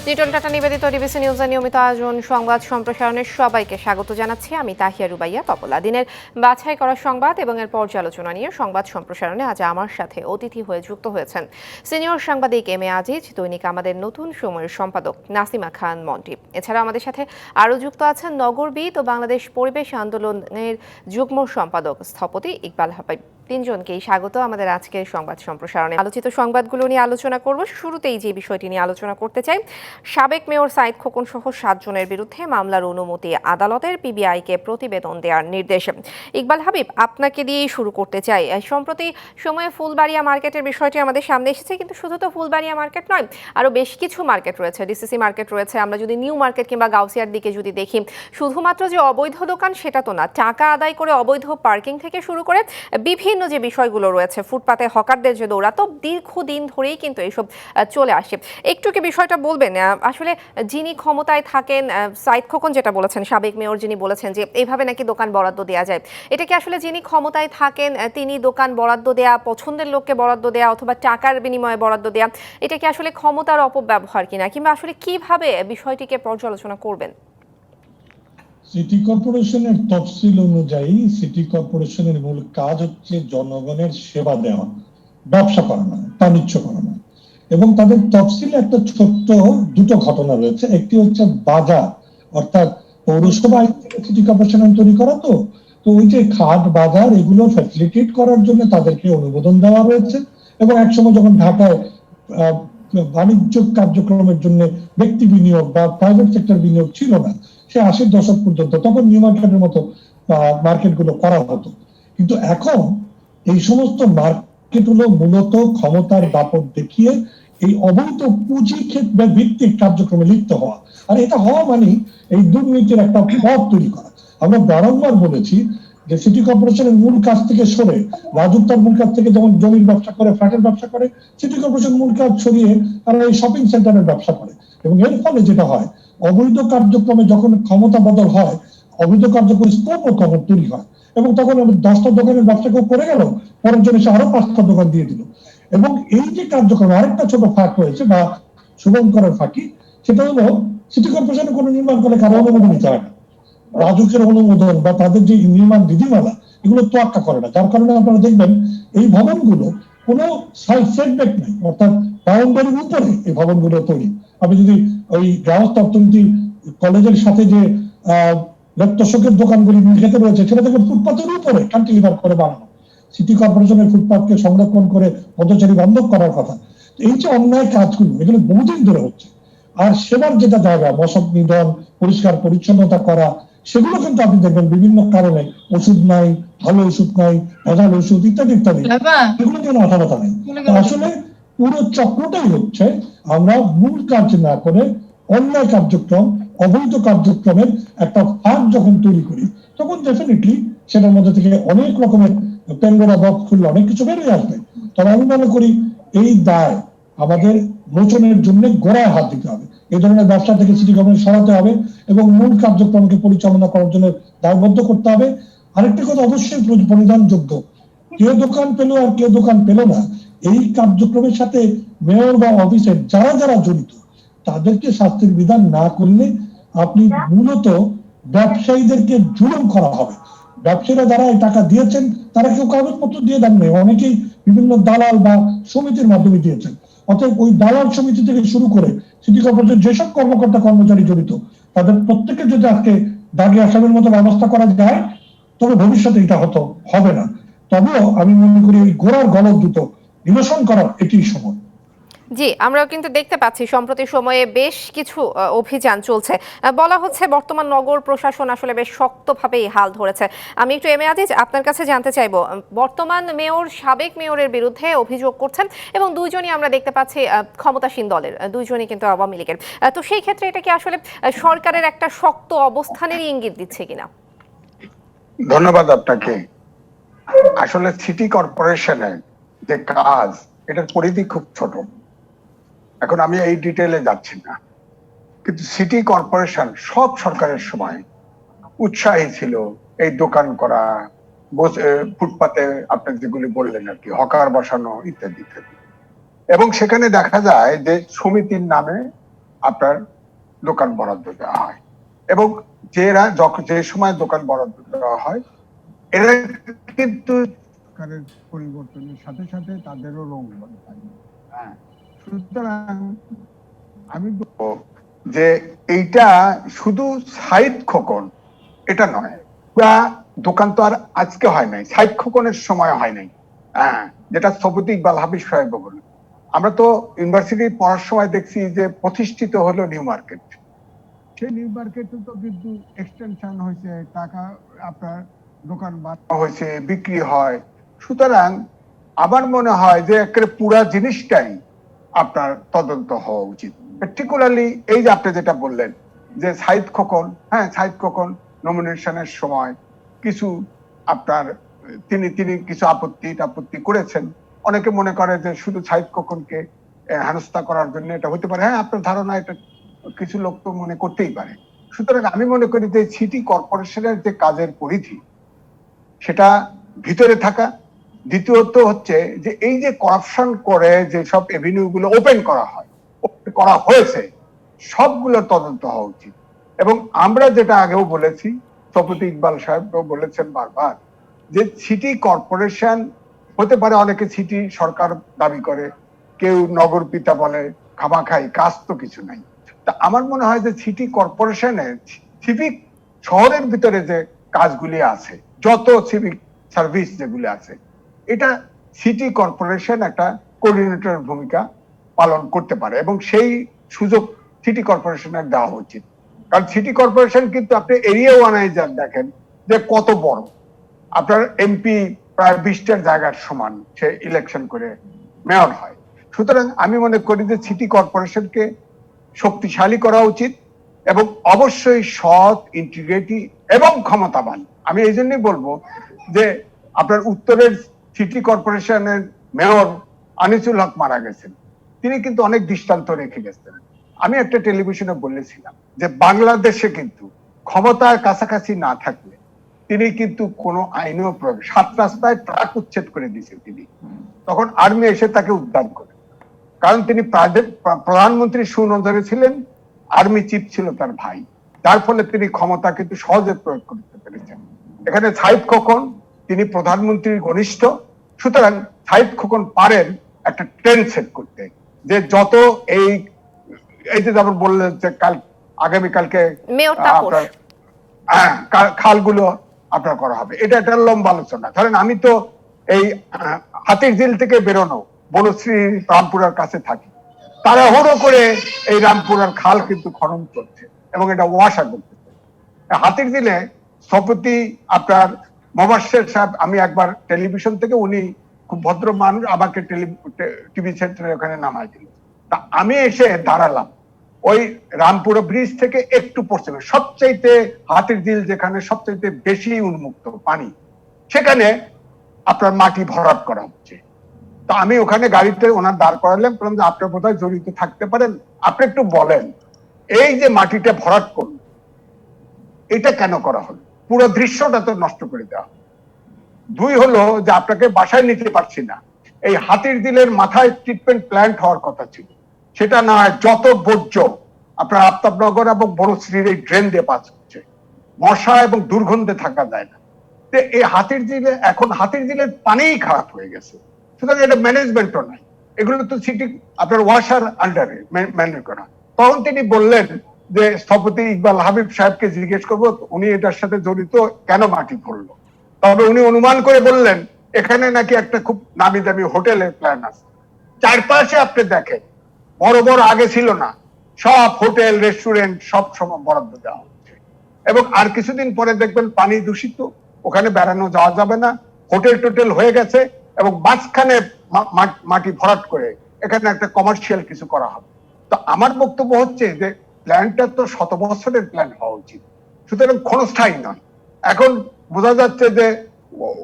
Liton tata নিবেদিত DBC নিউজের নিয়মিত আয়োজন সংবাদ সম্প্রসারণের সবাইকে স্বাগত জানাচ্ছি। আমি তাহিয়া রুবাইয়া পপলা। দিনের বাছাই করা সংবাদ এবং এর পর্যালোচনা নিয়ে সংবাদ সম্প্রসারণে আজ আমার সাথে অতিথি হয়ে যুক্ত হয়েছেন সিনিয়র সাংবাদিক এম এ আজিজ, দৈনিক আমাদের নতুন সময়ের সম্পাদক নাসিমা খান মন্টি। এছাড়া আমাদের সাথে আরও যুক্ত আছেন নগরবিদ ও বাংলাদেশ পরিবেশ আন্দোলনের যুগ্ম সম্পাদক স্থপতি ইকবাল হাবিব। তিনজনকেই স্বাগত আমাদের আজকের সংবাদ সম্প্রসারণে। আলোচিত সংবাদগুলো নিয়ে আলোচনা করব। শুরুতেই যে বিষয়টি নিয়ে আলোচনা করতে চাই, সাবেক মেয়র সাইদ খোকন সহ 7 জনের বিরুদ্ধে মামলার অনুমতি আদালতের, পিবিআইকে প্রতিবেদন দেওয়ার নির্দেশ। ইকবাল হাবিব, আপনাকে দিয়েই শুরু করতে চাই। সম্প্রতি সময়ে ফুলবাড়িয়া মার্কেটের বিষয়টি আমাদের সামনে এসেছে, কিন্তু শুধু তো ফুলবাড়িয়া মার্কেট নয়, আরও বেশ কিছু মার্কেট রয়েছে, ডিসিসি মার্কেট রয়েছে। আমরা যদি নিউ মার্কেট কিংবা গাউসিয়ার দিকে যদি দেখি, শুধুমাত্র যে অবৈধ দোকান সেটা তো না, টাকা আদায় করে অবৈধ পার্কিং থেকে শুরু করে বিভিন্ন যে বিষয়গুলো রয়েছে, ফুটপাতে হকারদের যে দৌরাত্ম্য, দীর্ঘদিন ধরেই কিন্তু এইসব চলে আসে। একটু কি বিষয়টা বলবেন? আসলে যিনি ক্ষমতায় থাকেন, সাইদ খোকন যেটা বলেছেন, সাবেক মেয়র যিনি বলেছেন যে এইভাবে নাকি দোকান বরাদ্দ দেওয়া যায়, এটা কি আসলে যিনি ক্ষমতায় থাকেন তিনি দোকান বরাদ্দ দেয়া, পছন্দের লোককে বরাদ্দ দেয়া অথবা টাকার বিনিময়ে বরাদ্দ দেয়া, এটা কি আসলে ক্ষমতার অপব্যবহার কিনা, কিংবা আসলে কিভাবে বিষয়টিকে পর্যালোচনা করবেন? সিটি কর্পোরেশনের তফসিল অনুযায়ী সিটি কর্পোরেশনের মূল কাজ হচ্ছে জনগণের সেবা দেওয়া, ব্যবসা করা নয়, বাণিজ্য করা নয়। এবং তাদের তফসিলে একটা ছোট্ট দুটো ঘটনা রয়েছে। একটি হচ্ছে বাজার, অর্থাৎ পৌরসভা আইন থেকে সিটি কর্পোরেশন আইন তৈরি করা, তো তো ওই যে খাট বাজার এগুলো ফ্যাসিলিটেট করার জন্য তাদেরকে অনুমোদন দেওয়া হয়েছে। এবং একসময় যখন ঢাকায় বাণিজ্য কার্যক্রমের জন্য ব্যক্তি বিনিয়োগ বা প্রাইভেট সেক্টর বিনিয়োগ ছিল না, সে 80-র দশক পর্যন্ত, তখন নিউ মার্কেটের মতো মার্কেট গুলো করা হতো। কিন্তু এখন এই সমস্ত মার্কেট গুলো মূলত ক্ষমতার দাপট দেখিয়ে এই অবৈধ পুঁজি ভিত্তিক কার্যক্রমে লিপ্ত হওয়া, আর এটা হওয়া মানে এই দুর্নীতির একটা পথ তৈরি করা। আমরা বারংবার বলেছি যে সিটি কর্পোরেশনের মূল কাজ থেকে সরে রাজত্বের মূল কাজ থেকে, যেমন জমির ব্যবসা করে, ফ্ল্যাটের ব্যবসা করে, সিটি কর্পোরেশন মূল কাজ ছড়িয়ে তারা এই শপিং সেন্টারের ব্যবসা করে। এবং এর ফলে যেটা হয়, অবৈধ কার্যক্রমে যখন ক্ষমতা বদল হয়, অবৈধ কার্যক্রমের স্কোপ ও তখন তৈরি হয়। এবং তখন 10টা দোকানের ব্যবসা কেউ করে গেল, পরের জন্য সে আরো 5টা দোকান দিয়ে দিল। এবং এই যে কার্যক্রম, আরেকটা ছোট ফাঁক রয়েছে বা শুভঙ্করের ফাঁকি, সেটা হলো সিটি কর্পোরেশনে কোনো নির্মাণ করে কারো অনুমোদন নিতে হয় না, রাজুকের অনুমোদন বা তাদের যে নির্মাণ বিধিমালা এগুলো তোয়াক্কা করে না। যার কারণে আপনারা দেখবেন এই ভবনগুলো কোনো সাইড সেটব্যাক নেই, অর্থাৎ বাউন্ডারির উপরে এই ভবনগুলো তৈরি। আপনি যদি ওই গ্রাহক অর্থনীতি কলেজের সাথে যে লেপ্টশকের দোকানগুলি নীলক্ষেতে রয়েছে, সেটা থেকে ফুটপাতের উপরে ক্যান্টিলিভার করে বানানো। সিটি কর্পোরেশনের ফুটপাতকে সংরক্ষণ করে পথচারী বন্ধ করার কথা। এই যে অন্যায় কাজগুলো, এগুলো বহুদিন ধরে হচ্ছে। আর সেবার যেটা জায়গা, মশক নিধন, পরিষ্কার পরিচ্ছন্নতা করা, সেগুলো কিন্তু আপনি দেখবেন বিভিন্ন কারণে ওষুধ নাই, ভালো ওষুধ নাই, ভেজাল ওষুধ ইত্যাদি ইত্যাদি, এগুলো যেন আঠারোটা নেই। আসলে পুরো চক্রটাই হচ্ছে আমরা মূল কাজ না করে অন্যায় কার্যক্রম, অবৈধ কার্যক্রমের একটা ফাঁক যখন তৈরি করি, তখন ডেফিনেটলি সেটার মধ্যে থেকে অনেক রকমের পেঙ্গোরা বক্স খুললে অনেক কিছু বেরিয়ে আসবে। তবে আমি মনে করি এই দায় আমাদের মোচনের জন্য গোড়ায় হাত দিতে হবে। এই ধরনের ব্যবসা থেকে সিটি গভর্নমেন্ট সরাতে হবে এবং মূল কার্যক্রমকে পরিচালনা করার জন্য দায়বদ্ধ করতে হবে। আরেকটি কথা অবশ্যই পরিধানযোগ্য, কেউ দোকান পেল আর কেউ দোকান পেল না, এই কার্যক্রমের সাথে মেয়র বা অফিসের যারা যারা জড়িত তাদেরকে শাস্তির বিধান না করলে আপনি মূলত ব্যবসায়ীদেরকে জুলুম করা হবে। ব্যবসায়ীরা যারা এই টাকা দিয়েছেন তারা কেউ কাগজপত্র দিয়ে দেন নাই, অনেকেই বিভিন্ন দালাল বা সমিতির মাধ্যমে দিয়েছেন। অতএব ওই দালাল সমিতি থেকে শুরু করে সিটি কর্পোরেশন যেসব কর্মকর্তা কর্মচারী জড়িত, তাদের প্রত্যেকের যদি আজকে দাগি আসামের মতো ব্যবস্থা করা যায়, তবে ভবিষ্যতে এটা হতো হবে না। তবেও আমি মনে করি ওই গোড়ার গলদ দুটো নিরসন করার এটি সময়। জি, আমরাও কিন্তু দেখতে পাচ্ছি সম্প্রতি সময়ে বেশ কিছু অভিযান চলছে। বলা হচ্ছে বর্তমান নগর প্রশাসন আসলে বেশ শক্তভাবেই হাল ধরেছে। আমি একটু এম এ আজিজ আপনার কাছে জানতে চাইবো, বর্তমান মেয়র সাবেক মেয়রের বিরুদ্ধে অভিযোগ করছেন এবং দুইজনই আমরা দেখতে পাচ্ছি ক্ষমতাসীন দলের, দুইজনই কিন্তু আওয়ামী লীগের। তো সেই ক্ষেত্রে এটা কি আসলে সরকারের একটা শক্ত অবস্থানেরই ইঙ্গিত দিচ্ছে কিনা? ধন্যবাদ আপনাকে। আসলে সিটি কর্পোরেশনের যে কাজ, এটার পরিধি খুব ছোট। এখন আমি এই ডিটেলে যাচ্ছি না, কিন্তু সিটি কর্পোরেশন সব সরকারের সময় উৎসাহী ছিল এই দোকান করা, ফুটপাতে আপনি যেগুলি বললেন আর কি, হকার বসানো ইত্যাদি ইত্যাদি। এবং সেখানে দেখা যায় যে সমিতির নামে আপনার দোকান বরাদ্দ দেওয়া হয়, এবং যে সময় দোকান বরাদ্দ দেওয়া হয় এরা কিন্তু সরকারের পরিবর্তনের সাথে সাথে তাদেরও রং বদলায়। হ্যাঁ, সুতরাং আমি বলবো যে এইটা শুধু সাইদ খোকন এটা নয়, বা দোকান তো আর আজকে হয় নাই, সাইদ খোকনের সময় হয় নাই। হ্যাঁ, যেটা স্থপতি ইকবাল হাফিজ সাহেব বলেন। আমরা তো ইউনিভার্সিটি পড়ার সময় দেখছি যে প্রতিষ্ঠিত হলো নিউ মার্কেট, সেই নিউ মার্কেটে তো কিন্তু এক্সটেনশন হয়েছে, টাকা আপনার দোকান বানানো হয়েছে, বিক্রি হয়। সুতরাং আমার মনে হয় যে একেবারে পুরা জিনিসটাই আপনার তদন্ত হওয়া উচিত। পার্টিকুলারলি এই যে আপনি যেটা বললেন যে সাইদ খোকন, হ্যাঁ সাইদ খোকন নমিনেশনের সময় কিছু আপনার তিনি কিছু আপত্তি করেছেন। অনেকে মনে করে যে শুধু সাইদ খোকনকে হেনস্থা করার জন্য এটা হতে পারে। হ্যাঁ, আপনার ধারণা, এটা কিছু লোক তো মনে করতেই পারে। সুতরাং আমি মনে করি যে সিটি কর্পোরেশনের যে কাজের পরিধি সেটা ভিতরে থাকা, দ্বিতীয়ত হচ্ছে যে এই যে করাপশন করে যে সব এভিনিউ গুলো ওপেন করা হয়েছে সবগুলোর তদন্ত হওয়া উচিত। এবং আমরা যেটা আগেও বলেছি, স্থপতি ইকবাল সাহেবও বলেছেন বারবার, যে সিটি কর্পোরেশন হতে পারে, অনেকে সিটি সরকার দাবি করে, কেউ নগর পিতা বলে, খামাখাই, কাজ তো কিছু নাই। তা আমার মনে হয় যে সিটি কর্পোরেশনের সিভিক শহরের ভিতরে যে কাজগুলি আছে, যত সিভিক সার্ভিস যেগুলি আছে, এটা সিটি কর্পোরেশন একটা কোঅর্ডিনেটরের ভূমিকা পালন করতে পারে, এবং সেই সুযোগ সিটি কর্পোরেশনের দেওয়া উচিত। কারণ সিটি কর্পোরেশন কিন্তু আপনি এরিয়া ওয়ানায় যান, দেখেন যে কত বড়। আপনার এমপি প্রায় 20টার জায়গার সমান সে ইলেকশন করে মেয়র হয়। সুতরাং আমি মনে করি যে সিটি কর্পোরেশনকে শক্তিশালী করা উচিত, এবং অবশ্যই সৎ, ইন্টিগ্রিটি এবং ক্ষমতাবান। আমি এই জন্যই বলবো যে আপনার উত্তরের সিটি কর্পোরেশনের মেয়র আনিসুল হক মারা গেছেন, তিনি কিন্তু অনেক দৃষ্টান্ত রেখে গেছেন। আমি একটা টেলিভিশনে বলেছিলাম যে বাংলাদেশে কিন্তু ক্ষমতার কাছাকাছি না থাকলে তিনি কিন্তু কোনো আইনও প্রয়োগ, 7 রাস্তায় ট্রাক উচ্ছেদ করে দিয়েছেন তিনি, তখন আর্মি এসে তাকে উদ্ধার করে। কারণ তিনি প্রধানমন্ত্রী সুনজরে ছিলেন, আর্মি চিফ ছিল তার ভাই, যার ফলে তিনি ক্ষমতা কিন্তু সহজে প্রয়োগ করতে পেরেছেন। এখানে সাইদ খোকন তিনি প্রধানমন্ত্রীর ঘনিষ্ঠ, সুতরাং সাইদ খোকন পারেন একটা ট্রেন্ড সেট করতে, যে যত এই যে যেমন বললেন যে আগামীকালকে আপনার খালগুলো আপনার করা হবে, এটা একটা লম্বা আলোচনা। ধরেন আমি তো এই হাতির ঝিল থেকে বেরোনো বনশ্রী রামপুরার কাছে থাকি, তাড়াহুড়ো করে এই রামপুরার খাল কিন্তু খনন করছে এবং এটা ওয়াসা করতেছে। হাতির ঝিলে স্থপতি আপনার মোবাশ্বের সাহেব, আমি একবার টেলিভিশন থেকে, উনি খুব ভদ্র মানুষ, আমাকে টিভি সেন্টারে ওখানে নামাই দিল। তা আমি এসে দাঁড়ালাম ওই রামপুরা ব্রিজ থেকে একটু পশ্চিমে, সবচাইতে হাতির ঝিল যেখানে সবচাইতে বেশি উন্মুক্ত পানি, সেখানে আপনার মাটি ভরাট করা হচ্ছে। তো আমি ওখানে গাড়িতে ওনার দাঁড় করালাম, বললাম যে আপনি বোধহয় জড়িত থাকতে পারেন, আপনি একটু বলেন এই যে মাটিটা ভরাট করল এটা কেন করা হলো, পুরো দৃশ্যটা তো নষ্ট করে দেওয়া। 2 হলো যে আপনাকে বাসায় নিতে পারছি না, এই হাতির ঝিলের মাথায় ট্রিটমেন্ট প্ল্যান্ট হওয়ার কথা ছিল, সেটা না হয় যত বর্জ্য আপনার আফতাবনগর এবং বনশ্রীর এই ড্রেন দিয়ে পাস হচ্ছে, মশা এবং দুর্গন্ধে থাকা যায় না। এই হাতির ঝিলে এখন হাতির ঝিলের পানিই খারাপ হয়ে গেছে, সুতরাং এটা ম্যানেজমেন্টও নাই, এগুলো তো সিটি আপনার ওয়াসার আন্ডারে ম্যানেজ করা। তখন তিনি বললেন যে স্থপতি ইকবাল হাবিব সাহেবকে জিজ্ঞেস করবো উনি এটার সাথে জড়িত, কেন মাটি পড়লো। তবে উনি অনুমান করে বললেন এখানে নাকি একটা খুব নামি দামি হোটেলের প্ল্যান আছে, চারপাশে আপনি দেখেন বড় বড়, আগে ছিল না, সব হোটেল রেস্টুরেন্ট সব সময় বরাদ্দ দেওয়া হচ্ছে, এবং আর কিছুদিন পরে দেখবেন পানি দূষিত, ওখানে বেড়ানো যাওয়া যাবে না, হোটেল টোটেল হয়ে গেছে, এবং মাঝখানে মাটি ভরাট করে এখানে একটা কমার্শিয়াল কিছু করা হবে। তো আমার বক্তব্য হচ্ছে যে প্ল্যানটা তো 100 বছরের প্ল্যান হওয়া উচিত, সুতরাং ক্ষণস্থায়ী নয়। এখন বোঝা যাচ্ছে যে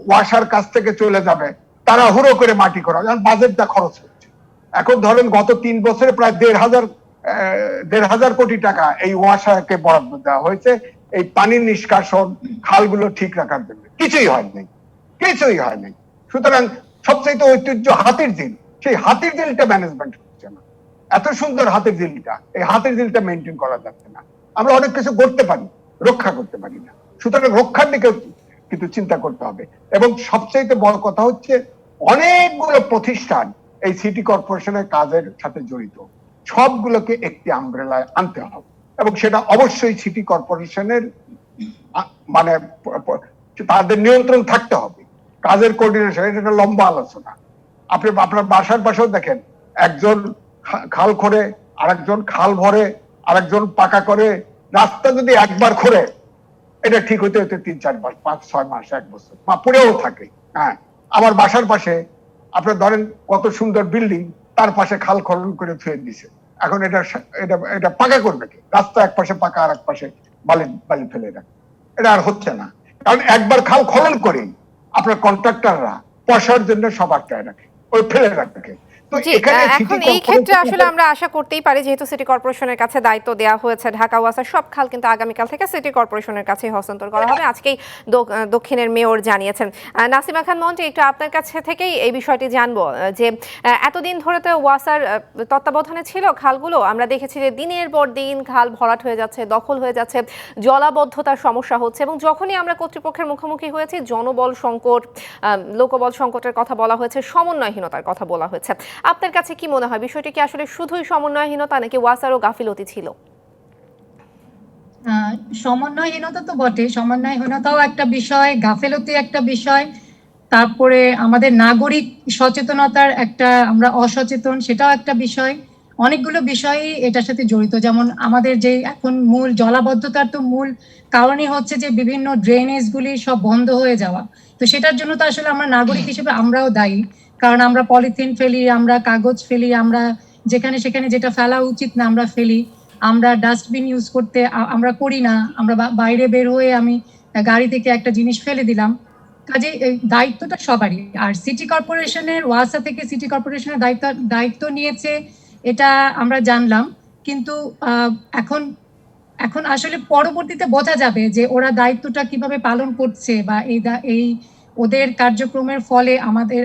ওয়াসার কাছ থেকে চলে যাবে, তারা হুড়ো করে মাটি করা, বাজেটটা খরচ হচ্ছে। এখন ধরেন গত 3 বছরে প্রায় 1,500 কোটি টাকা এই ওয়াসাকে বরাদ্দ দেওয়া হয়েছে এই পানির নিষ্কাশন, খালগুলো ঠিক রাখার জন্য, কিছুই হয়নি। সুতরাং সবচেয়ে ঐতিহ্য হাতির ঝিল, সেই হাতির ঝিলটা ম্যানেজমেন্ট হচ্ছে না। এত সুন্দর হাতের ঝিলটা, এই হাতের ঝিলটা মেনটেন করা যাচ্ছে না। আমরা অনেক কিছু করতে পারি, রক্ষা করতে পারি না। সুতরাং রক্ষার দিকে কিন্তু চিন্তা করতে হবে। এবং সবচেয়ে বড় কথা হচ্ছে অনেকগুলো প্রতিষ্ঠান এই সিটি কর্পোরেশনের কাজের সাথে জড়িত, সবগুলোকে একটি আমব্রেলায় আনতে হবে এবং সেটা অবশ্যই সিটি কর্পোরেশনের মানে তাদের নিয়ন্ত্রণ থাকতে হবে। কাজের কোঅর্ডিনেশন, এটা একটা লম্বা আলোচনা। আপনি আপনার বাসার পাশেও দেখেন, একজন খাল খোঁড়ে, আরেকজন খাল ভরে, আরেকজন পাকা করে। রাস্তা যদি একবার খোঁড়ে, এটা ঠিক হতে হতে 3-4 মাস, 5-6 মাস, 1 বছর পড়েও থাকে। হ্যাঁ, আমার বাসার পাশে আপনার ধরেন কত সুন্দর বিল্ডিং, তার পাশে খাল খনন করে থুয়ে দিছে। এখন এটা পাকা করবে কি? রাস্তা এক পাশে পাকা, আর এক পাশে বালি ফেলে রাখে। এটা আর হচ্ছে না, কারণ একবার খাল খনন করে আপনার কন্ট্রাক্টররা পয়সার জন্য সব আটকায় রাখে, ওই ফেলে রাখে। এখন এই ক্ষেত্রে আসলে আমরা আশা করতেই পারি, যেহেতু সিটি কর্পোরেশনের কাছে দায়িত্ব দেওয়া হয়েছে, ঢাকা ওয়াসার সব খাল কিন্তু আগামীকাল থেকে সিটি কর্পোরেশনের কাছে হস্তান্তর করা হবে। আজকেই দক্ষিণের মেয়র জানিয়েছেন। নাসিমা খান মন্ত্রী, একটু আপনার কাছে থেকেই এই বিষয়টি জানবো যে এতদিন ধরে তো ওয়াসার তত্ত্বাবধানে ছিল খালগুলো, আমরা দেখেছি যে দিনের পর দিন খাল ভরাট হয়ে যাচ্ছে, দখল হয়ে যাচ্ছে, জলাবদ্ধতার সমস্যা হচ্ছে, এবং যখনই আমরা কর্তৃপক্ষের মুখোমুখি হয়েছি জনবল সংকট, লোকবল সংকটের কথা বলা হয়েছে, সমন্বয়হীনতার কথা বলা হয়েছে। আপনার কাছে কি মনে হয়, বিষয়টি কি আসলে শুধুই সমন্বয়হীনতা নাকি ওয়াসারও গাফিলতি ছিল? সমন্বয়হীনতা তো বটে, সমন্বয়হীনতাও একটা বিষয়, গাফিলতি একটা বিষয়, তারপরে আমাদের নাগরিক সচেতনতার একটা, আমরা অসচেতন, সেটাও একটা বিষয়। অনেকগুলো বিষয়ই এটার সাথে জড়িত। যেমন আমাদের যে এখন মূল জলাবদ্ধতার তো মূল কারণই হচ্ছে যে বিভিন্ন ড্রেনেজ গুলি সব বন্ধ হয়ে যাওয়া। তো সেটার জন্য তো আসলে আমরা নাগরিক হিসেবে আমরাও দায়ী, কারণ আমরা পলিথিন ফেলি, আমরা কাগজ ফেলি, আমরা যেখানে সেখানে যেটা ফেলা উচিত না আমরা ফেলি, আমরা ডাস্টবিন ইউজ করতে আমরা করি না, আমরা বাইরে বের হয়ে আমি গাড়ি থেকে একটা জিনিস ফেলে দিলাম। কাজে দায়িত্বটা সবারই। আর সিটি কর্পোরেশনের, ওয়াসা থেকে সিটি কর্পোরেশনের দায়িত্ব নিয়েছে, এটা আমরা জানলাম, কিন্তু এখন এখন আসলে পরবর্তীতে বোঝা যাবে যে ওরা দায়িত্বটা কিভাবে পালন করছে, বা এই ওদের কার্যক্রমের ফলে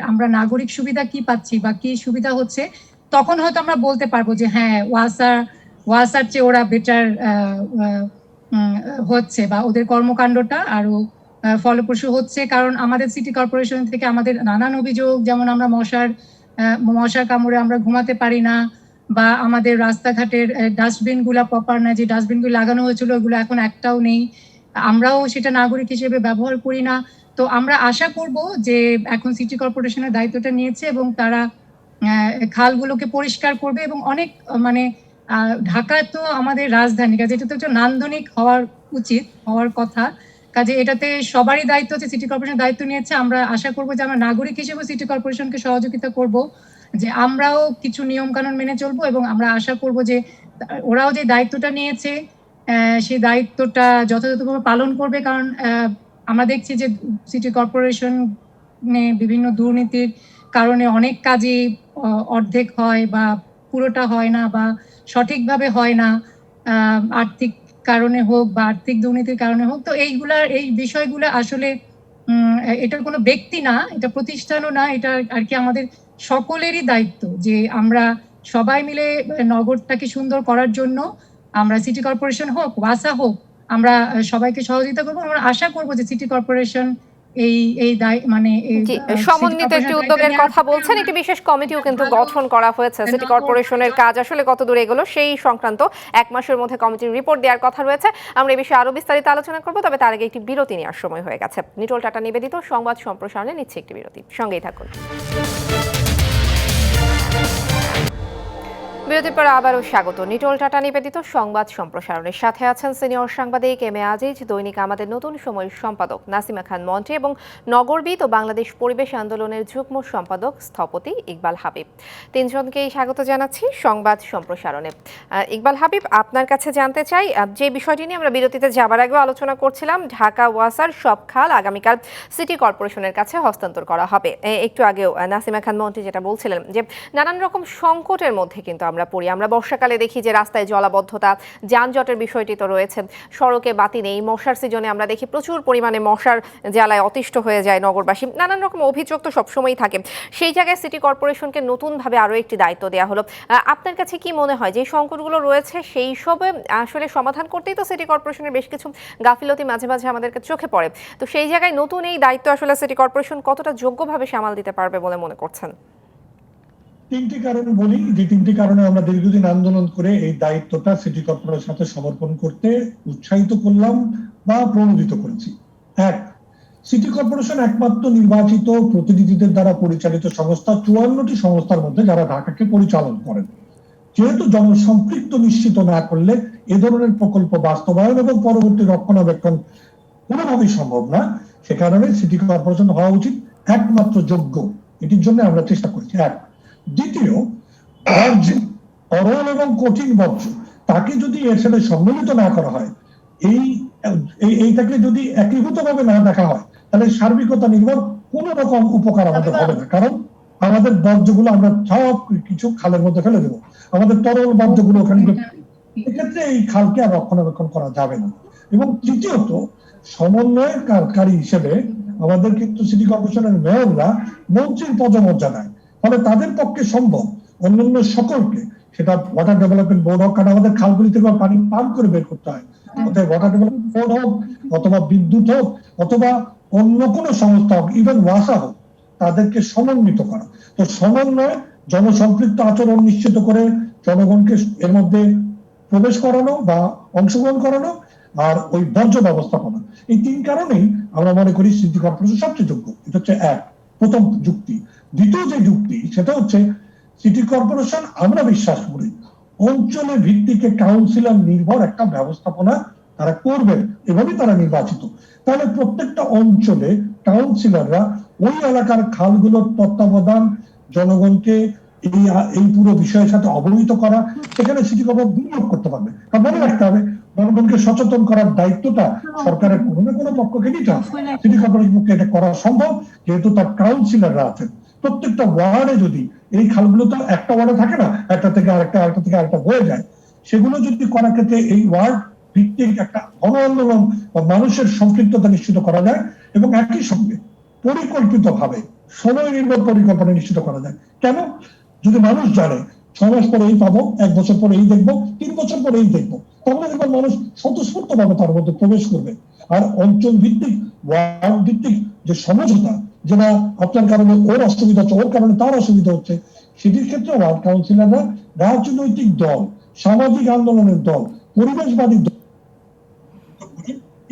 আমরা নাগরিক সুবিধা কি পাচ্ছি বা কি সুবিধা হচ্ছে, তখন হয়তো আমরা বলতে পারবো যে হ্যাঁ, ওয়াসার চেয়ে ওরা বেটার হচ্ছে, বা ওদের কর্মকাণ্ডটা আরো ফলপ্রসূ হচ্ছে। কারণ আমাদের সিটি কর্পোরেশন থেকে আমাদের নানান অভিযোগ, যেমন আমরা মশার কামড়ে আমরা ঘুমাতে পারি না, বা আমাদের রাস্তাঘাটের ডাস্টবিন গুলা প্রপার না, যে ডাস্টবিন গুলো লাগানো হয়েছিল ওগুলো এখন একটাও নেই, আমরাও সেটা নাগরিক হিসেবে ব্যবহার করি না। তো আমরা আশা করব যে এখন সিটি কর্পোরেশনের দায়িত্বটা নিয়েছে এবং তারা খালগুলোকে পরিষ্কার করবে, এবং অনেক মানে ঢাকা তো আমাদের রাজধানী, কাজে এটা তো একটা নান্দনিক হওয়ার কথা। কাজে এটাতে সবারই দায়িত্ব হচ্ছে, সিটি কর্পোরেশন দায়িত্ব নিয়েছে। আমরা আশা করবো যে আমরা নাগরিক হিসেবে সিটি কর্পোরেশনকে সহযোগিতা করব, যে আমরাও কিছু নিয়ম কানুন মেনে চলবো, এবং আমরা আশা করব যে ওরাও যে দায়িত্বটা নিয়েছে সেই দায়িত্বটা যথাযথভাবে পালন করবে। কারণ আমরা দেখছি যে সিটি কর্পোরেশনে বিভিন্ন দুর্নীতির কারণে অনেক কাজই অর্ধেক হয় বা পুরোটা হয় না, বা সঠিকভাবে হয় না, আর্থিক কারণে হোক বা আর্থিক দুর্নীতির কারণে হোক। তো এই বিষয়গুলো আসলে এটা কোনো ব্যক্তি না, এটা প্রতিষ্ঠানও না, এটা আর কি আমাদের সকলেরই দায়িত্ব, যে আমরা সবাই মিলে নগরটাকে সুন্দর করার জন্য আমরা সিটি কর্পোরেশন হোক, ওয়াসা হোক, আমরা সবাইকে সহযোগিতা করবো। আমরা আশা করবো যে সিটি কর্পোরেশন সমন্বিত একটি উদ্যোগের কথা বলছেন, একটি বিশেষ কমিটিও কিন্তু গঠন করা হয়েছে। সিটি কর্পোরেশনের কাজ আসলে কত দূর এগোলো সেই সংক্রান্ত 1 মাসের মধ্যে কমিটির রিপোর্ট দেওয়ার কথা রয়েছে। আমরা এই বিষয়ে আরো বিস্তারিত আলোচনা করব, তবে তার আগে একটি বিরতি নেওয়ার সময় হয়ে গেছে। নিটোল টাটা নিবেদিত সংবাদ সম্প্রসারণে নিচ্ছে একটি বিরতি, সঙ্গেই থাকুন। বিরতির পর আবারও স্বাগত। নিটোল টাটা নিবেদিত সংবাদ সম্প্রসারণের সাথে আছেন সিনিয়র সাংবাদিক এম এ আজিজ, দৈনিক আমাদের নতুন সময়ের সম্পাদক নাসিমা খান মন্ত্রী এবং নগরবিদ ও বাংলাদেশ পরিবেশ আন্দোলনের যুগ্ম সম্পাদক স্থপতি ইকবাল হাবিব। তিনজনকেই স্বাগত জানাচ্ছি সংবাদ সম্প্রসারণে। ইকবাল হাবিব, আপনার কাছে জানতে চাই, যে বিষয়টি নিয়ে আমরা বিরতিতে যাবার আগেও আলোচনা করছিলাম, ঢাকা ওয়াসার সব খাল আগামীকাল সিটি কর্পোরেশনের কাছে হস্তান্তর করা হবে। একটু আগেও নাসিমা খান মন্ত্রী যেটা বলছিলেন যে নানান রকম সংকটের মধ্যে কিন্তু আমরা আমরা পড়ি। আমরা বর্ষাকালে দেখি যে রাস্তায় জলাবদ্ধতা, যানজটের বিষয়টি তো রয়েছে, সড়কে বাতি নেই, মশার সিজনে আমরা দেখি প্রচুর পরিমাণে মশার জ্বালায় অতিষ্ঠ হয়ে যায় নগরবাসী। নানান রকম অভিযোগ তো সবসময়ই থাকে। সেই জায়গায় সিটি কর্পোরেশনকে নতুনভাবে আরও একটি দায়িত্ব দেওয়া হলো। আপনার কাছে কি মনে হয় যে সংকটগুলো রয়েছে সেই সব আসলে সমাধান করতেই তো সিটি কর্পোরেশনের বেশ কিছু গাফিলতি মাঝে মাঝে আমাদেরকে চোখে পড়ে, তো সেই জায়গায় নতুন এই দায়িত্ব আসলে সিটি কর্পোরেশন কতটা যোগ্যভাবে সামাল দিতে পারবে বলে মনে করছেন? তিনটি কারণ বলি, যে তিনটি কারণে আমরা দীর্ঘদিন আন্দোলন করে এই দায়িত্বটা সিটি কর্পোরেশনের সাথে সমর্পণ করতে উৎসাহিত করলাম বা প্রণোদিত করেছি। এক, সিটি কর্পোরেশন একমাত্র নির্বাচিত প্রতিনিধিদের দ্বারা পরিচালিত সংস্থা 54টি সংস্থার মধ্যে যারা ঢাকাকে পরিচালন করেন। যেহেতু জনসম্পৃক্ত নিশ্চিত না করলে এ ধরনের প্রকল্প বাস্তবায়ন এবং পরবর্তী রক্ষণাবেক্ষণ কোনোভাবেই সম্ভব না, সে কারণে সিটি কর্পোরেশন হওয়া উচিত একমাত্র যোগ্য। এটির জন্য আমরা চেষ্টা করছি। এক, দ্বিতীয়, বর্জ্য, তরল এবং কঠিন বর্জ্য তাকে যদি এর সাথে সম্মিলিত না করা হয়, এইটাকে যদি একীভূতভাবে না দেখা হয়, তাহলে সার্বিকতা নির্ভর কোন রকম উপকার আমাদের হবে না। কারণ আমাদের বর্জ্যগুলো আমরা সব কিছু খালের মধ্যে ফেলে দেবো, আমাদের তরল বর্জ্যগুলো ওখানে, এক্ষেত্রে এই খালকে আর রক্ষণাবেক্ষণ করা যাবে না। এবং তৃতীয়ত, সমন্বয়কারী হিসেবে আমাদের কিন্তু সিটি কর্পোরেশনের মেয়ররা মন্ত্রীর পদমর্যাদায়, ফলে তাদের পক্ষে সম্ভব অন্যান্য সকলকে, সেটা ওয়াটার ডেভেলপমেন্ট বোর্ড হোক, কারণ আমাদের খালগুলি থেকে পানি পাম্প করে বের করতে হয়, অতএব ওয়াটার ডেভেলপমেন্ট বোর্ড হোক অথবা বিদ্যুৎ হোক অথবা অন্য কোনো সংস্থা হোক, ইভেন ওয়াসা হোক, তাদেরকে সমন্বিত করা। তো সমন্বয়, জনসম্পৃক্ত আচরণ নিশ্চিত করে জনগণকে এর মধ্যে প্রবেশ করানো বা অংশগ্রহণ করানো, আর ওই বর্জ্য ব্যবস্থাপনা, এই তিন কারণেই আমরা মনে করি সিটি কর্পোরেশন সবচেয়ে যোগ্য। এটা হচ্ছে এক, প্রথম যুক্তি। দ্বিতীয় যে যুক্তি, সেটা হচ্ছে সিটি কর্পোরেশন আমরা বিশ্বাস করি অঞ্চলে ভিত্তিকে কাউন্সিলর নির্ভর একটা ব্যবস্থাপনা তারা করবেন, এভাবেই তারা নির্বাচিত। তাহলে প্রত্যেকটা অঞ্চলে কাউন্সিলররা ওই এলাকার খালগুলোর তত্ত্বাবধান, জনগণকে এই পুরো বিষয়ের সাথে অবহিত করা, সেখানে সিটি কর্পোরেশন বিনিয়োগ করতে পারবে। মনে রাখতে হবে, জনগণকে সচেতন করার দায়িত্বটা সরকারের কোনো না কোনো পক্ষকে নিতে হবে। সিটি কর্পোরেশন পক্ষে এটা করা সম্ভব, যেহেতু তার কাউন্সিলররা আছেন। প্রত্যেকটা ওয়ার্ডে যদি, এই খালগুলো তো একটা ওয়ার্ডে থাকে না, একটা থেকে আরেকটা হয়ে যায়, সেগুলো যদি করার ক্ষেত্রে এই ওয়ার্ড ভিত্তিক একটা গণ আন্দোলন বা মানুষের সম্পৃক্ততা নিশ্চিত করা যায়, এবং একই সঙ্গে পরিকল্পিত ভাবে সময় নির্ভর পরিকল্পনা নিশ্চিত করা যায়। কেন? যদি মানুষ জানে 6 মাস পরে এই পাবো, 1 বছর পরে এই দেখবো, 3 বছর পরে এই দেখবো, তাহলে এবার মানুষ স্বতঃস্ফূর্ত ভাবে তার মধ্যে প্রবেশ করবে। আর অঞ্চল ভিত্তিক, ওয়ার্ড ভিত্তিক যে সমঝোতা, যে না আপনার কারণে ওর অসুবিধা হচ্ছে, ওর কারণে তার অসুবিধা হচ্ছে, সেটির ক্ষেত্রে ওয়ার্ড কাউন্সিলররা রাজনৈতিক দল, সামাজিক আন্দোলনের দল, পরিবেশবাদী দল,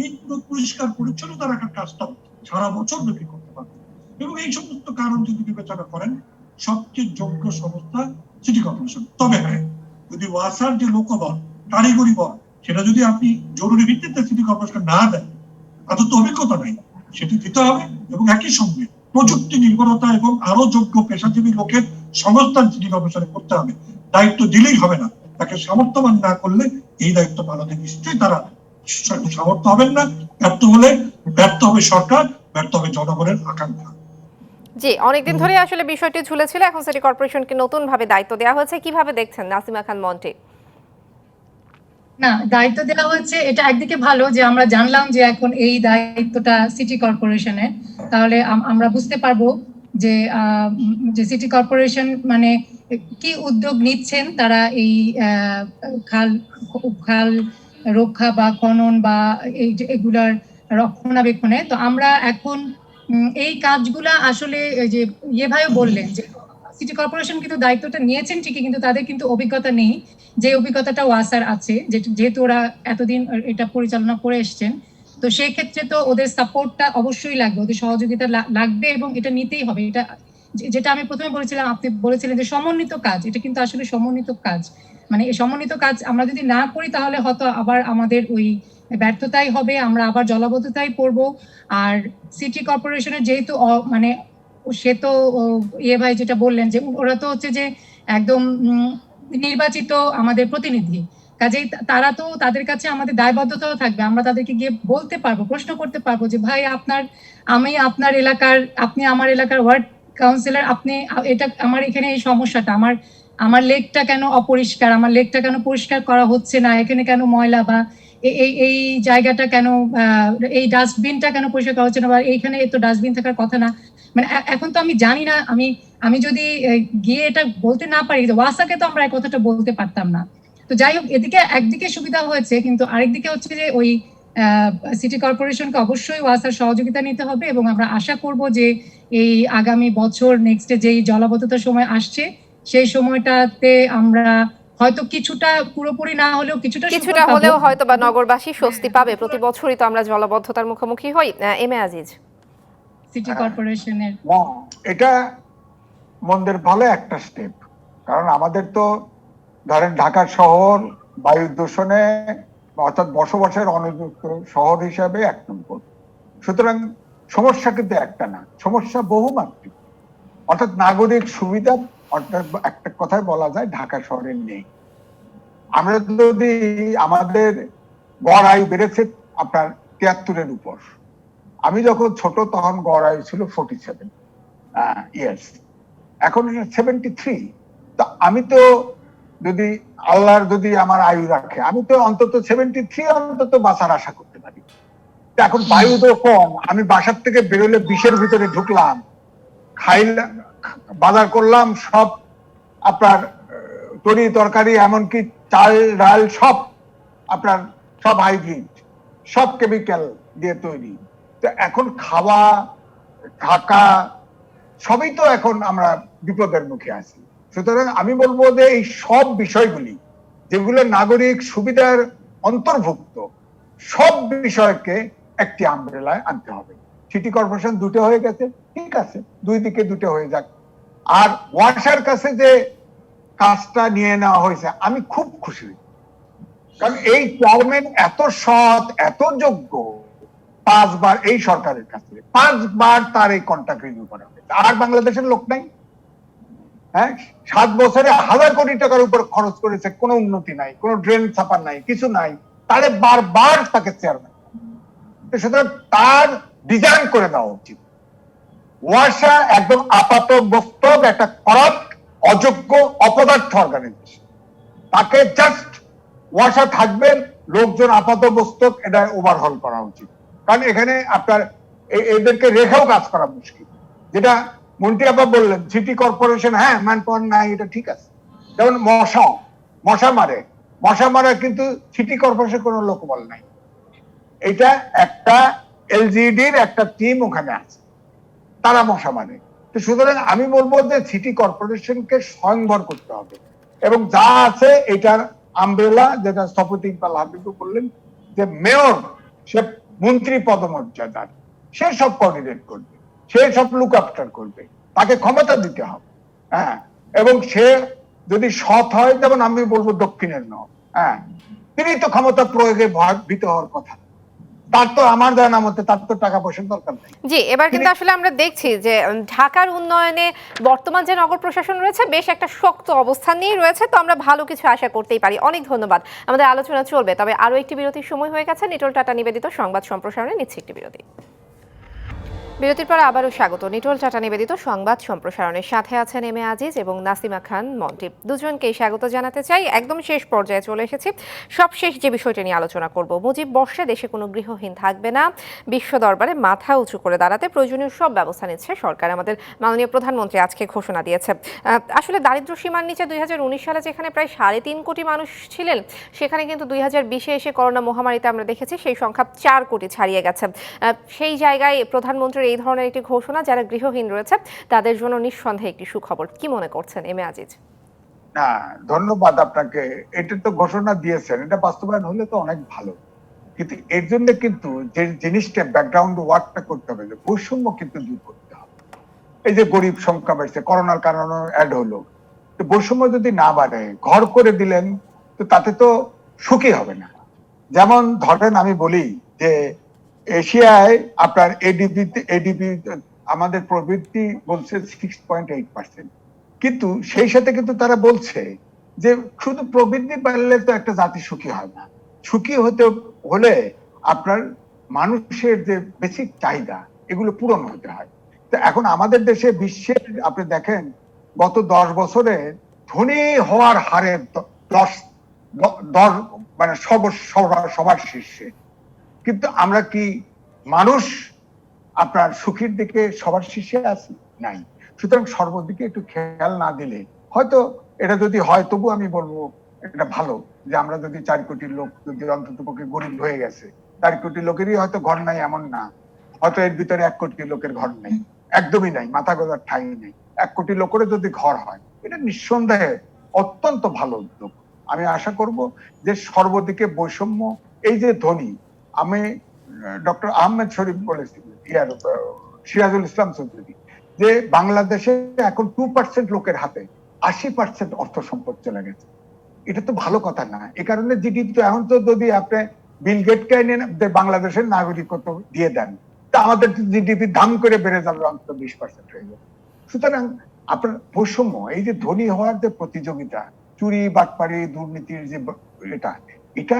এই পুরো পরিষ্কার পরিচ্ছন্নতা রাখার কাজটা সারা বছর ব্যাপী করতে পারবে। এবং এই সমস্ত কারণ যদি বিবেচনা করেন, সবচেয়ে যোগ্য সংস্থা সিটি কর্পোরেশন। তবে হ্যাঁ, যদি ওয়াসার যে লোকবল, কারিগরি বল, সেটা যদি আপনি জরুরি ভিত্তিতে সিটি কর্পোরেশন না দেন, তাদের তো অভিজ্ঞতা নাই, সেটি দিতে হবে। এবং একই সঙ্গে প্রযুক্তি নির্ভরতা এবং আরো যোগ্য পেশাজীবী লোকের সংস্থান সিটি কর্পোরেশনে করতে হবে। দায়িত্ব দিলেই হবে না, তাকে সামর্থ্যবান না করলে এই দায়িত্ব পালনে নিশ্চয়ই তারা সামর্থ্য হবেন না। ব্যর্থ হলে ব্যর্থ হবে সরকার, ব্যর্থ হবে জনগণের আকাঙ্ক্ষা। জি, অনেকদিন ধরে আসলে বিষয়টি ঝুলেছিল, এখন সিটি কর্পোরেশনকে নতুন ভাবে দায়িত্ব দেওয়া হয়েছে। কিভাবে দেখছেন নাসিমা খান মন্টি? না, দায়িত্ব দেওয়া হচ্ছে, এটা একদিকে ভালো যে আমরা জানলাম যে এখন এই দায়িত্বটা সিটি কর্পোরেশনের, তাহলে আমরা বুঝতে পারবো যে সিটি কর্পোরেশন মানে কি উদ্যোগ নিচ্ছেন তারা এই খাল রক্ষা বা খনন বা এগুলার রক্ষণাবেক্ষণে। তো আমরা এখন এই কাজগুলা আসলে যে ভাই বললেন যে সিটি কর্পোরেশন কিন্তু দায়িত্বটা নিয়েছেন ঠিকই, কিন্তু তাদের কিন্তু অভিজ্ঞতা নেই, যে অভিজ্ঞতাটা ওয়াসার আছে, যেহেতু ওরা এতদিন এটা পরিচালনা করে এসছেন। তো সেই ক্ষেত্রে তো ওদের সাপোর্টটা অবশ্যই লাগবে, ওদের সহযোগিতা লাগবে, এবং এটা নিতেই হবে। এটা যেটা আমি প্রথমে বলেছিলাম, আপনি বলেছিলেন যে সমন্বিত কাজ, এটা কিন্তু আসলে সমন্বিত কাজ। মানে এই সমন্বিত কাজ আমরা যদি না করি, তাহলে হয়তো আবার আমাদের ওই ব্যর্থতাই হবে, আমরা আবার জলাবদ্ধতায় পড়বো। আর সিটি কর্পোরেশনের যেহেতু মানে সে তো ভাই যেটা বললেন যে ওরা তো হচ্ছে যে একদম নির্বাচিত আমাদের প্রতিনিধি, কাজেই তারা তো, তাদের কাছে আমাদের দায়বদ্ধতাও থাকবে। আমরা তাদেরকে গিয়ে বলতে পারবো, প্রশ্ন করতে পারবো যে ভাই আমি আপনার এলাকার, আপনি আমার এলাকার ওয়ার্ড কাউন্সিলর, আপনি এটা আমার এখানে এই সমস্যাটা, আমার লেকটা কেন অপরিষ্কার, আমার লেকটা কেন পরিষ্কার করা হচ্ছে না, এখানে কেন ময়লা, বা এই জায়গাটা কেন, এই ডাস্টবিনটা কেন পরিষ্কার করা হচ্ছে না, বা এইখানে তো ডাস্টবিন থাকার কথা না। মানে এখন তো আমি জানি না, আমি যদি গিয়ে এটা বলতে না পারি, ওয়াসাকে তো আমরা এই কথাটা বলতে পারতাম না। তো যাই হোক, এদিকে একদিকে সুবিধা হয়েছে, কিন্তু আরেকদিকে হচ্ছে যে ওই সিটি কর্পোরেশনকে অবশ্যই ওয়াসার সহযোগিতা নিতে হবে, এবং আমরা আশা করব যে এই আগামী বছর নেক্সটে যেই জলাবদ্ধতার সময় আসছে সেই সময়টাতে আমরা হয়তো কিছুটা, পুরোপুরি না হলেও কিছুটা কিছুটা হলেও হয়তো বা নগরবাসী স্বস্তি পাবে। প্রতি বছরই তো আমরা জলাবদ্ধতার মুখোমুখি হই। এম এ আজিজ, সিটি কর্পোরেশনের। এটা মন্দের ভালো একটা স্টেপ, কারণ আমাদের তো ধরেন ঢাকা শহর বায়ু দূষণে অর্থাৎ বসবাসের অনুযুক্ত শহর হিসাবে 1 নম্বর। সুতরাং সমস্যা কিন্তু একটা না, সমস্যা বহুমাত্রিক। অর্থাৎ নাগরিক সুবিধা, অর্থাৎ একটা কথায় বলা যায় ঢাকা শহরে নেই। আমরা যদি আমাদের গড় আয়ু বেড়েছে আপনার 73-এর উপর। আমি যখন ছোট তখন গড় আয়ু ছিল 47 ইয়ার্স, এখন 73। তো আমি তো যদি আল্লাহর যদি আমার আয়ু রাখে, আমি তো অন্তত 73 অন্তত বাঁচার আশা করতে পারি। এখন বায়ু তো কম, আমি বাসার থেকে বেরোলে 20-এর ভিতরে ঢুকলাম, খাইলাম, বাজার করলাম, সব আপনার তরি তরকারি এমনকি চাল ডাল সব আপনার সব হাইব্রিড, সব কেমিক্যাল দিয়ে তৈরি। তো এখন খাওয়া থাকা সবই তো এখন আমরা বিপদের মুখে আছি। সুতরাং আমি বলবো যে এই সব বিষয়গুলি যেগুলো নাগরিক সুবিধার অন্তর্ভুক্ত, সব বিষয়কে একটি আমব্রেলায় আনতে হবে। সিটি কর্পোরেশন 2টে হয়ে গেছে, ঠিক আছে, 2 দিকে 2টে হয়ে যাক। আর ওয়াসার কাছে যে কাজটা নিয়ে নেওয়া হয়েছে আমি খুব খুশি, কারণ এই চেয়ারম্যান এত সৎ, এত যোগ্য। 5 বার এই সরকারের কাছে 5 বার তার এই কন্ট্রাক্ট রিনিউ করা হয়েছে। আর বাংলাদেশের লোক নাই। হ্যাঁ, 7 বছরে 1000 কোটি টাকার উপর খরচ করেছে, কোনো উন্নতি নাই, কোনো ড্রেন ছাপার নাই, কিছু নাই। তারে বারবার তাকে চেয়ারম্যান, সুতরাং তার ডিজাইন করে দেওয়া উচিত। ওয়াসা একদম আপাত বস্তব একটা করাপ্ট, অযোগ্য, অপদার্থ অর্গানাইজেশন। তাকে জাস্ট ওয়াসা থাকবেন, লোকজন আপাত বস্তক, এটা ওভারহল করা উচিত। কারণ এখানে আপনার এদেরকে রেখেও কাজ করা মুশকিল। যেটা মন্ত্রী আপা বললেন, সিটি কর্পোরেশন হ্যাঁ ম্যান পাওয়ার নাই, এটা ঠিক আছে। যেমন মশা মারে কিন্তু সিটি কর্পোরেশন কোনো লোকবল নাই। এটা একটা এলজিডির একটা টিম ওখানে আছে, তারা মশা মারে। তো সুতরাং আমি বলবো যে সিটি কর্পোরেশনকে স্বয়ংভর করতে হবে, এবং যা আছে এটার আমব্রেলা, যেটা স্থপতি ইকবাল হাবিবু বললেন যে মেয়র সে মন্ত্রী পদমর্যাদার, সে সব কোঅর্ডিনেট করবে, সে সব লুক আফটার করবে, তাকে ক্ষমতা দিতে হবে। হ্যাঁ, এবং সে যদি সৎ হয়, যেমন আমি বলবো দক্ষিণের নয়, হ্যাঁ, তিনি তো ক্ষমতা প্রয়োগে ভীত হওয়ার কথা। তার তো আমার জানা মতে তার তো টাকা পয়সার দরকার নেই। জি, এবার কিন্তু আসলে আমরা দেখছি যে ঢাকার উন্নয়নে বর্তমান যে নগর প্রশাসন রয়েছে বেশ একটা শক্ত অবস্থান নিয়ে রয়েছে। তো আমরা ভালো কিছু আশা করতেই পারি। অনেক ধন্যবাদ। আমাদের আলোচনা চলবে, তবে আরো একটি বিরতির সময় হয়ে গেছে। নিটোল টাটা নিবেদিত সংবাদ সম্প্রসারণে নিচ্ছে একটি বিরতি। বিরতির পর আবারও স্বাগত। নিটোল টাটা নিবেদিত সংবাদ সম্প্রসারণের সাথে আছেন এম এ আজিজ এবং নাসিমা খান মন্টি। দুজনকেই স্বাগত জানাতে চাই। একদম শেষ পর্যায়ে চলে এসেছি। সবশেষ যে বিষয়টি নিয়ে আলোচনা করব, মুজিব বর্ষে দেশে কোনো গৃহহীন থাকবে না। বিশ্ব দরবারে মাথা উঁচু করে দাঁড়াতে প্রয়োজনীয় সব ব্যবস্থা নিচ্ছে সরকার। আমাদের মাননীয় প্রধানমন্ত্রী আজকে ঘোষণা দিয়েছে। আসলে দারিদ্র্য সীমার নিচে 2019 সালে যেখানে প্রায় 3.5 কোটি মানুষ ছিলেন, সেখানে কিন্তু 2020-এ এসে করোনা মহামারীতে আমরা দেখেছি সেই সংখ্যা 4 কোটি ছাড়িয়ে গেছে। সেই জায়গায় প্রধানমন্ত্রীর এই ধরনের একটি ঘোষণা যারা গৃহহীন রয়েছে তাদের জন্য নিঃসন্দেহে একটি সুখবর। কি মনে করছেন এম এ আজিজ? না, ধন্যবাদ আপনাকে। এটা তো ঘোষণা দিয়েছেন, এটা বাস্তবায়ন হলে তো অনেক ভালো। কিন্তু এর জন্য কিন্তু যে জিনিসটা ব্যাকগ্রাউন্ড ওয়ার্কটা করতে হবে, যে বৈষম্য কিন্তু দূর করতে হবে। এই যে গরিব সংখ্যা বাড়ছে, করোনার কারণে অ্যাড হলো, তো বৈষম্য যদি না বাড়ে, ঘর করে দিলেন, তো তাতে তো সুখী হবে না। যেমন ধরেন আমি বলি যে এশিয়ায় আপনার এডিপি আমাদের প্রবৃদ্ধি বলছে 6.8%, কিন্তু সেই সাথে কিন্তু তারা বলছে যে শুধু প্রবৃদ্ধি বাড়লে তো একটা জাতি সুখী হয় না। সুখী হতে হলে আপনার মানুষের যে বেসিক চাহিদা এগুলো পূরণ হতে হয়। তো এখন আমাদের দেশে বিশ্বের আপনি দেখেন গত 10 বছরে ধনী হওয়ার হারে দশ দশ মানে সবার শীর্ষে, কিন্তু আমরা কি মানুষ আপনার সুখীর দিকে সবার শীর্ষে আছি? নাই। সুতরাং সর্বদিকে একটু খেয়াল না দিলে হয়তো এটা যদি হয়, তবু আমি বলবো এটা ভালো যে আমরা যদি 4 কোটি লোক যদি অন্তত পক্ষে গরিব হয়ে গেছে, 4 কোটি লোকেরই হয়তো ঘর নাই এমন না, হয়তো এর ভিতরে 1 কোটি লোকের ঘর নেই, একদমই নাই, মাথা গোজার ঠাঁই নেই। 1 কোটি লোকেরও যদি ঘর হয়, এটা নিঃসন্দেহে অত্যন্ত ভালো উদ্যোগ। আমি আশা করব যে সর্বদিকে বৈষম্য, এই যে ধনী, আমি ডক্টর আহমেদ শরীফ বলেছিলেন, সিরাজুল ইসলাম চৌধুরী, যে বাংলাদেশে এখন 2% লোকের হাতে 80% অর্থ সম্পদ চলে গেছে। এটা তো ভালো কথা না। এই কারণে জিডিপি তো এখন তো যদি আপনি বিল গেটকে এনে বাংলাদেশের নাগরিকত্ব দিয়ে দেন, তা আমাদের জিডিপি দাম করে বেড়ে যাবে, অন্তত 20% হয়ে যাবে। সুতরাং আপনার বৈষম্য, এই যে ধনী হওয়ার যে প্রতিযোগিতা, চুরি বাটপারি দুর্নীতির যে এটা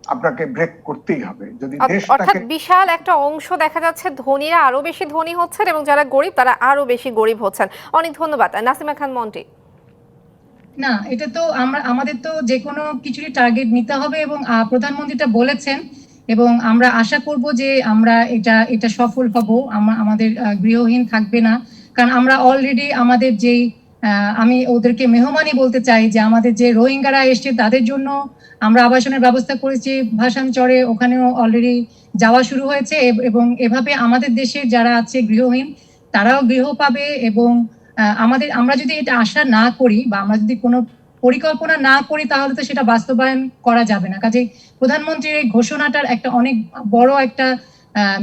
আপনাকে ব্রেক করতেই হবে যদি অর্থাৎ দেশটাকে। বিশাল একটা অংশ দেখা যাচ্ছে ধনীরা আরো বেশি ধনী হচ্ছেন এবং যারা গরিব তারা আরো বেশি গরিব হচ্ছেন। অনেক ধন্যবাদ নাসিমা খান মন্টি। না, এটা তো আমাদের তো যে কোনো কিছুরই টার্গেট নিতে হবে, এবং প্রধানমন্ত্রীটা বলেছেন, এবং আমরা আশা করব যে আমরা এটা সফল হব, আমাদের গৃহহীন থাকবে না। কারণ আমরা অলরেডি আমাদের যেই আমি ওদেরকে মেহমানই বলতে চাই, যে আমাদের যে রোহিঙ্গারা এসছে তাদের জন্য আমরা আবাসনের ব্যবস্থা করেছি ভাসানচরে, ওখানেও অলরেডি যাওয়া শুরু হয়েছে, এবং এভাবে আমাদের দেশে যারা আছে গৃহহীন তারাও গৃহ পাবে। এবং আমরা যদি এটা আশা না করি বা আমরা যদি কোনো পরিকল্পনা না করি, তাহলে তো সেটা বাস্তবায়ন করা যাবে না। কাজে প্রধানমন্ত্রীর এই ঘোষণাটার একটা অনেক বড় একটা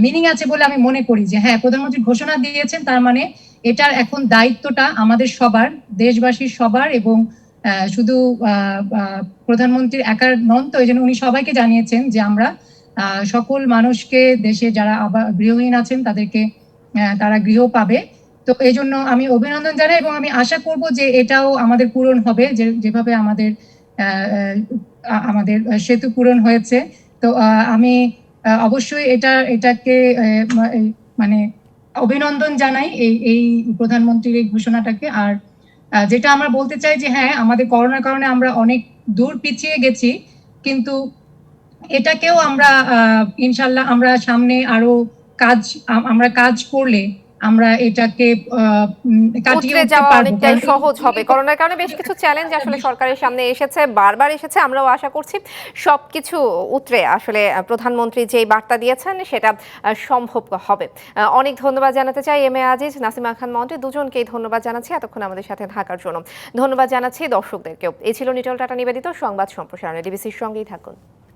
মিনিং আছে বলে আমি মনে করি, যে হ্যাঁ, প্রধানমন্ত্রী ঘোষণা দিয়েছেন, তার মানে এটার এখন দায়িত্বটা আমাদের সবার, দেশবাসীর সবার, এবং শুধু প্রধানমন্ত্রীর একার নন তো, এই জন্য উনি সবাইকে জানিয়েছেন যে আমরা সকল মানুষকে, দেশে যারা গৃহহীন আছেন তাদেরকে তারা গৃহ পাবে। তো এই জন্য আমি অভিনন্দন জানাই, এবং আমি আশা করব যে এটাও আমাদের পূরণ হবে, যেভাবে আমাদের সেতু পূরণ হয়েছে। তো আমি অবশ্যই এটাকে মানে অভিনন্দন জানাই এই প্রধানমন্ত্রীর এই ঘোষণাটাকে। আর যেটা আমরা বলতে চাই যে হ্যাঁ, আমাদের করোনার কারণে আমরা অনেক দূর পিছিয়ে গেছি, কিন্তু এটাকেও আমরা ইনশাল্লাহ আমরা সামনে আরো আমরা কাজ করলে আমরা এটাকে কাটিয়ে উতরে উঠতে যাওয়া পারবো। অনেকটাই সহজ হবে। করোনার কারণে বেশ কিছু চ্যালেঞ্জ আসলে সরকারের সামনে এসেছে, বারবার এসেছে। আমরাও আশা করছি সবকিছু উতরে আসলে প্রধানমন্ত্রী যেই বার্তা দিয়েছেন সেটা সম্ভব হবে। অনেক ধন্যবাদ জানাতে চাই এম এ আজিজ, নাসিমা খান মন্টি, দুজনকেই ধন্যবাদ জানাচ্ছি এতক্ষণ আমাদের সাথে থাকার জন্য। ধন্যবাদ জানাচ্ছি দর্শকদেরকেও। এই ছিল নিটল টাটা নিবেদিত সংবাদ সম্প্রসারণে। ডিবিসির সঙ্গেই থাকুন।